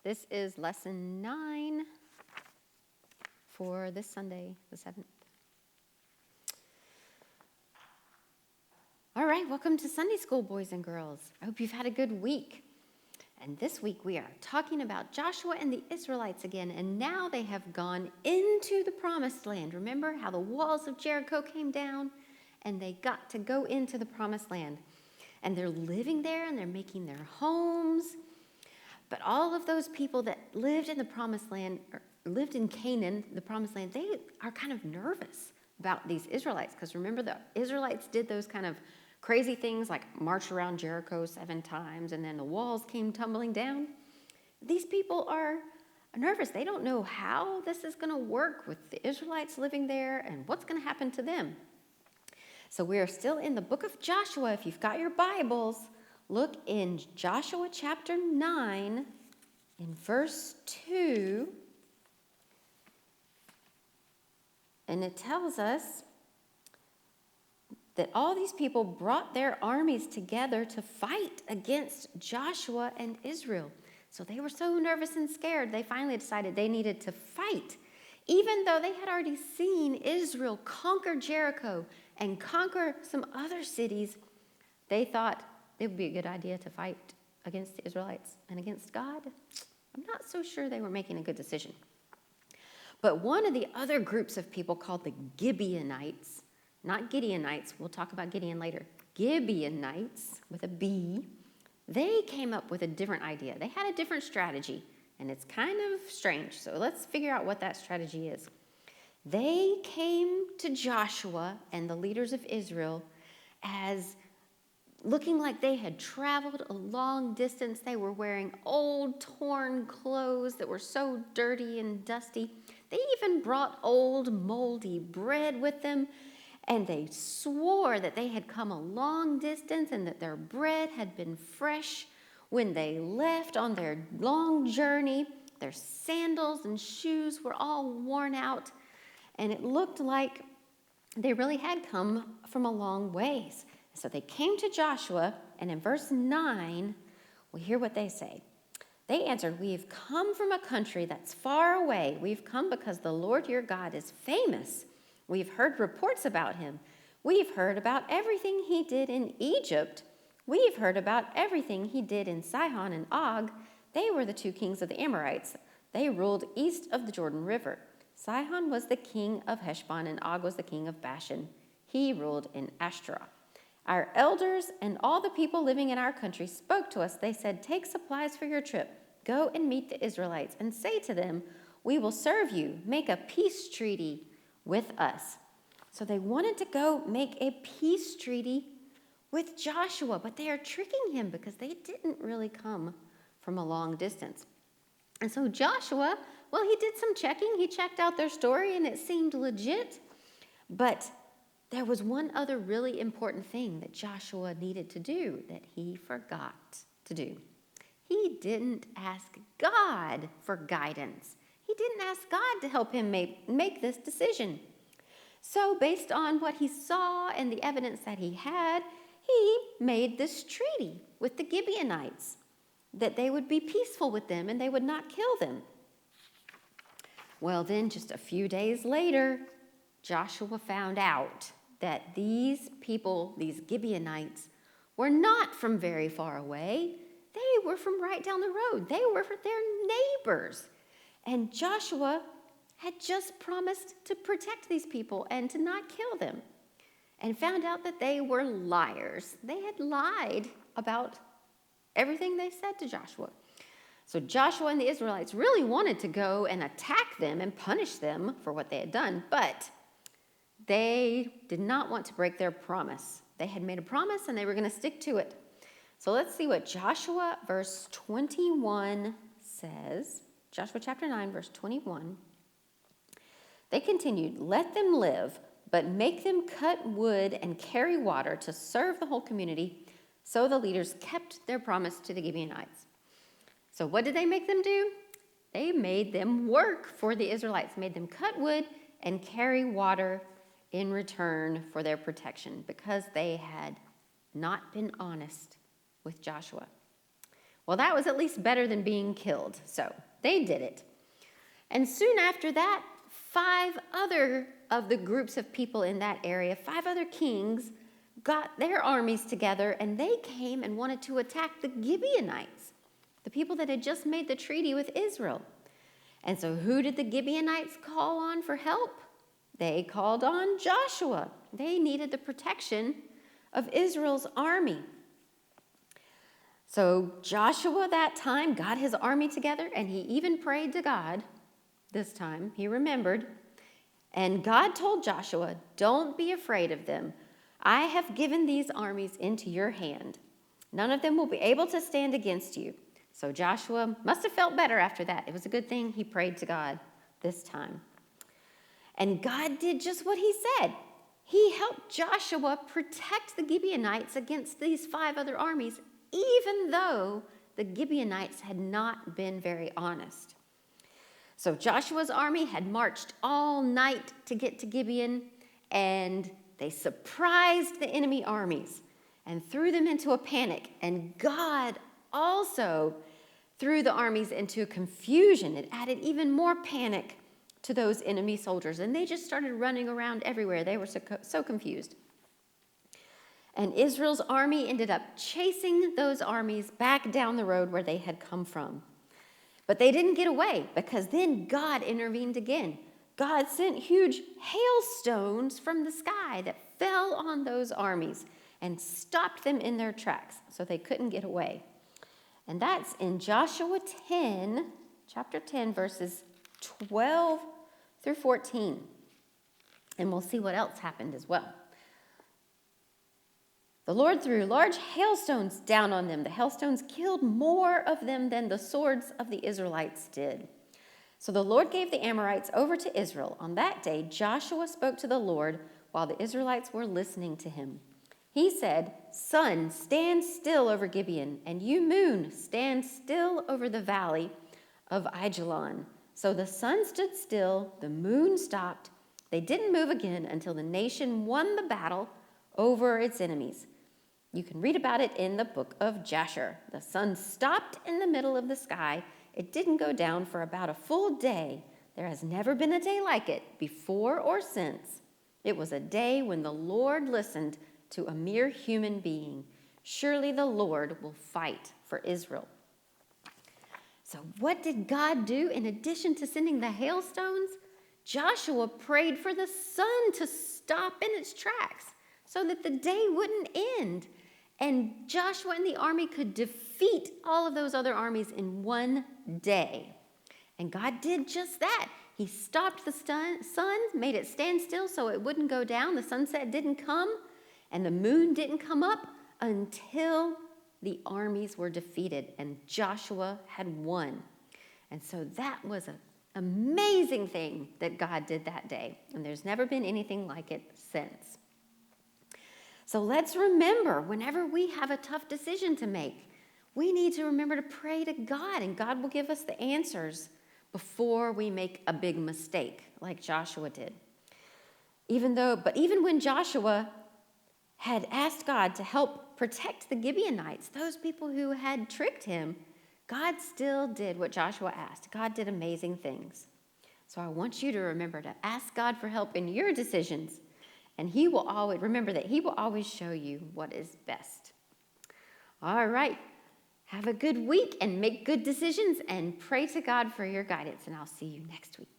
This is lesson 9 for this Sunday, the 7th. All right, welcome to Sunday School, boys and girls. I hope you've had a good week. And this week we are talking about Joshua and the Israelites again, and now they have gone into the promised land. Remember how the walls of Jericho came down and they got to go into the promised land. And they're living there and they're making their homes. But all of those people that lived in the promised land, or lived in Canaan, the promised land, they are kind of nervous about these Israelites. Because remember, the Israelites did those kind of crazy things like march around Jericho 7 times and then the walls came tumbling down. These people are nervous. They don't know how this is going to work with the Israelites living there and what's going to happen to them. So we are still in the book of Joshua. If you've got your Bibles, look in Joshua chapter 9 in verse 2. And it tells us that all these people brought their armies together to fight against Joshua and Israel. So they were so nervous and scared, they finally decided they needed to fight. Even though they had already seen Israel conquer Jericho and conquer some other cities, they thought it would be a good idea to fight against the Israelites and against God. I'm not so sure they were making a good decision. But one of the other groups of people called the Gibeonites, not Gideonites, we'll talk about Gideon later, Gibeonites with a B, they came up with a different idea. They had a different strategy, and it's kind of strange. So let's figure out what that strategy is. They came to Joshua and the leaders of Israel as looking like they had traveled a long distance. They were wearing old, torn clothes that were so dirty and dusty. They even brought old, moldy bread with them, and they swore that they had come a long distance and that their bread had been fresh when they left on their long journey. Their sandals and shoes were all worn out, and it looked like they really had come from a long ways. So they came to Joshua, and in verse 9, we hear what they say. They answered, "We've come from a country that's far away. We've come because the Lord your God is famous. We've heard reports about him. We've heard about everything he did in Egypt. We've heard about everything he did in Sihon and Og. They were the 2 kings of the Amorites. They ruled east of the Jordan River. Sihon was the king of Heshbon, and Og was the king of Bashan. He ruled in Ashtaroth. Our elders and all the people living in our country spoke to us. They said, 'Take supplies for your trip. Go and meet the Israelites and say to them, we will serve you. Make a peace treaty with us.'" So they wanted to go make a peace treaty with Joshua, but they are tricking him because they didn't really come from a long distance. And so Joshua, well, he did some checking. He checked out their story and it seemed legit. But there was one other really important thing that Joshua needed to do that he forgot to do. He didn't ask God for guidance. He didn't ask God to help him make this decision. So based on what he saw and the evidence that he had, he made this treaty with the Gibeonites that they would be peaceful with them and they would not kill them. Well, then just a few days later, Joshua found out that these people, these Gibeonites, were not from very far away. They were from right down the road. They were their neighbors. And Joshua had just promised to protect these people and to not kill them, and found out that they were liars. They had lied about everything they said to Joshua. So Joshua and the Israelites really wanted to go and attack them and punish them for what they had done, but they did not want to break their promise. They had made a promise and they were going to stick to it. So let's see what Joshua verse 21 says. Joshua chapter 9, verse 21. They continued, "Let them live, but make them cut wood and carry water to serve the whole community." So the leaders kept their promise to the Gibeonites. So what did they make them do? They made them work for the Israelites, made them cut wood and carry water in return for their protection because they had not been honest with Joshua. Well, that was at least better than being killed. So they did it. And soon after that, 5 other of the groups of people in that area, 5 other kings, got their armies together, and they came and wanted to attack the Gibeonites, the people that had just made the treaty with Israel. And so who did the Gibeonites call on for help? They called on Joshua. They needed the protection of Israel's army. So Joshua that time got his army together, and he even prayed to God. This time he remembered. And God told Joshua, "Don't be afraid of them. I have given these armies into your hand. None of them will be able to stand against you." So Joshua must have felt better after that. It was a good thing he prayed to God this time. And God did just what he said. He helped Joshua protect the Gibeonites against these 5 other armies, even though the Gibeonites had not been very honest. So Joshua's army had marched all night to get to Gibeon, and they surprised the enemy armies and threw them into a panic. And God also threw the armies into confusion. It added even more panic to those enemy soldiers, and they just started running around everywhere. They were so confused. And Israel's army ended up chasing those armies back down the road where they had come from. But they didn't get away, because then God intervened again. God sent huge hailstones from the sky that fell on those armies and stopped them in their tracks, so they couldn't get away. And that's in Joshua 10, chapter 10, verses 12 through 14. And we'll see what else happened as well. The Lord threw large hailstones down on them. The hailstones killed more of them than the swords of the Israelites did. So the Lord gave the Amorites over to Israel. On that day, Joshua spoke to the Lord while the Israelites were listening to him. He said, "Sun, stand still over Gibeon, and you, moon, stand still over the valley of Ajalon." So the sun stood still, the moon stopped. They didn't move again until the nation won the battle over its enemies. You can read about it in the book of Jasher. The sun stopped in the middle of the sky. It didn't go down for about a full day. There has never been a day like it, before or since. It was a day when the Lord listened to a mere human being. Surely the Lord will fight for Israel. So what did God do in addition to sending the hailstones? Joshua prayed for the sun to stop in its tracks so that the day wouldn't end. And Joshua and the army could defeat all of those other armies in one day. And God did just that. He stopped the sun, made it stand still so it wouldn't go down. The sunset didn't come, and the moon didn't come up until the armies were defeated and Joshua had won. And so that was an amazing thing that God did that day. And there's never been anything like it since. So let's remember, whenever we have a tough decision to make, we need to remember to pray to God, and God will give us the answers before we make a big mistake like Joshua did. Even when Joshua had asked God to help protect the Gibeonites, those people who had tricked him, God still did what Joshua asked. God did amazing things. So I want you to remember to ask God for help in your decisions, and He will always show you what is best. All right. Have a good week and make good decisions and pray to God for your guidance, and I'll see you next week.